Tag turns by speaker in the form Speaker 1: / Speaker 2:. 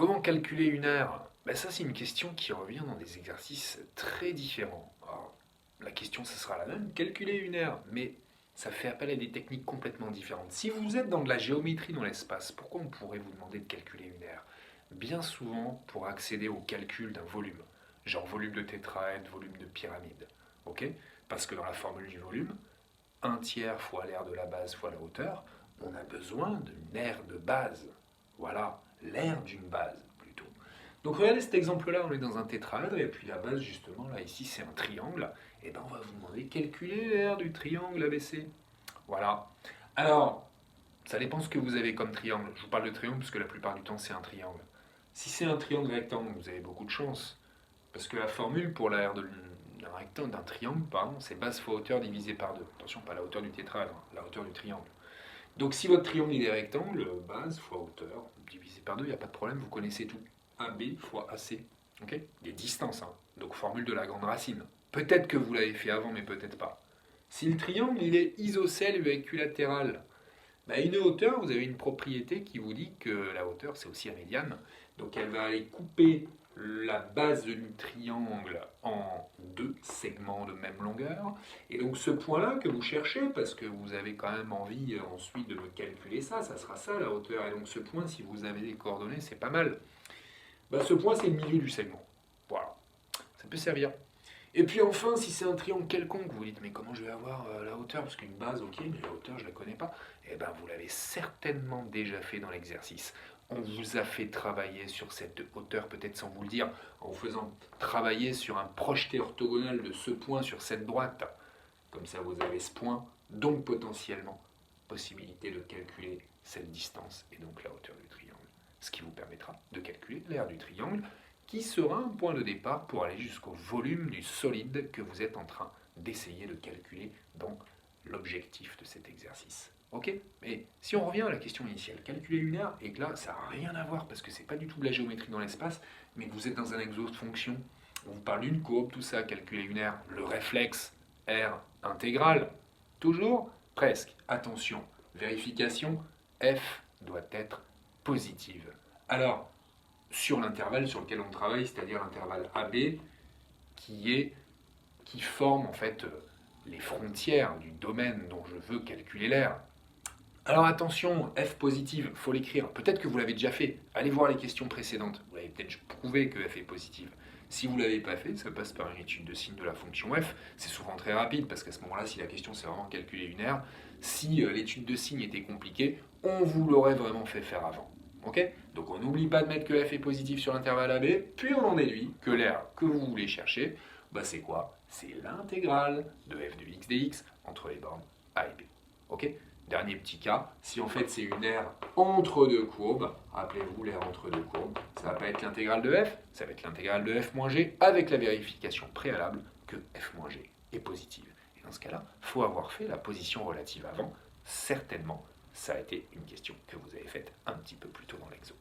Speaker 1: Comment calculer une heure? Ben ça, c'est une question qui revient dans des exercices très différents. Alors, la question, ce sera la même, calculer une heure, mais ça fait appel à des techniques complètement différentes. Si vous êtes dans de la géométrie dans l'espace, pourquoi on pourrait vous demander de calculer une heure? Bien souvent pour accéder au calcul d'un volume, genre volume de tétraèdre, volume de pyramide. Ok? Parce que dans la formule du volume, un tiers fois l'aire de la base fois la hauteur, on a besoin d'une aire de base. Voilà, l'aire d'une base plutôt. Donc regardez cet exemple-là, on est dans un tétraèdre, et puis la base justement, là ici c'est un triangle, et bien on va vous demander de calculer l'aire du triangle ABC. Voilà. Alors, ça dépend ce que vous avez comme triangle. Je vous parle de triangle parce que la plupart du temps c'est un triangle. Si c'est un triangle rectangle, vous avez beaucoup de chance. Parce que la formule pour l'aire d'un rectangle, d'un triangle, pardon, c'est base fois hauteur divisé par 2. Attention, pas la hauteur du tétraèdre, la hauteur du triangle. Donc si votre triangle il est rectangle, base fois hauteur divisé par 2, il n'y a pas de problème, vous connaissez tout. AB fois AC. Ok? Des distances, hein. Donc formule de la grande racine. Peut-être que vous l'avez fait avant, mais peut-être pas. Si le triangle il est isocèle ou équilatéral, bah, une hauteur, vous avez une propriété qui vous dit que la hauteur c'est aussi la médiane. Donc elle va aller couper la base du triangle en deux segments de même longueur. Et donc ce point-là que vous cherchez, parce que vous avez quand même envie ensuite de me calculer ça, ça sera ça la hauteur. Et donc ce point, si vous avez des coordonnées, c'est pas mal. Bah, ce point, c'est le milieu du segment. Voilà, ça peut servir. Et puis enfin, si c'est un triangle quelconque, vous dites, mais comment je vais avoir la hauteur? Parce qu'une base, ok, mais la hauteur, je ne la connais pas. Eh bien, vous l'avez certainement déjà fait dans l'exercice. On vous a fait travailler sur cette hauteur, peut-être sans vous le dire, en vous faisant travailler sur un projeté orthogonal de ce point sur cette droite. Comme ça, vous avez ce point, donc potentiellement, possibilité de calculer cette distance et donc la hauteur du triangle. Ce qui vous permettra de calculer l'aire du triangle, qui sera un point de départ pour aller jusqu'au volume du solide que vous êtes en train d'essayer de calculer dans l'objectif de cet exercice. Ok? Mais si on revient à la question initiale, calculer une aire, et que là, ça n'a rien à voir parce que c'est pas du tout de la géométrie dans l'espace, mais que vous êtes dans un exo de fonction, on vous parle d'une courbe, tout ça, calculer une aire, le réflexe, R intégrale, toujours, presque. Attention, vérification, F doit être positive. Alors, sur l'intervalle sur lequel on travaille, c'est-à-dire l'intervalle AB, qui forme en fait les frontières du domaine dont je veux calculer l'aire. Alors attention, F positive, il faut l'écrire. Peut-être que vous l'avez déjà fait. Allez voir les questions précédentes. Vous avez peut-être prouvé que F est positive. Si vous ne l'avez pas fait, ça passe par une étude de signe de la fonction F. C'est souvent très rapide parce qu'à ce moment-là, si la question c'est vraiment calculer une aire, si l'étude de signe était compliquée, on vous l'aurait vraiment fait faire avant. Ok? Donc on n'oublie pas de mettre que F est positif sur l'intervalle AB, puis on en déduit que l'aire que vous voulez chercher, bah c'est quoi? C'est l'intégrale de f de x dx entre les bornes A et B. Ok? Dernier petit cas, si en fait c'est une aire entre deux courbes, rappelez-vous l'aire entre deux courbes, ça va pas être l'intégrale de f, ça va être l'intégrale de f moins g avec la vérification préalable que f moins g est positive. Et dans ce cas-là, il faut avoir fait la position relative avant. Certainement, ça a été une question que vous avez faite un petit peu plus tôt dans l'exo.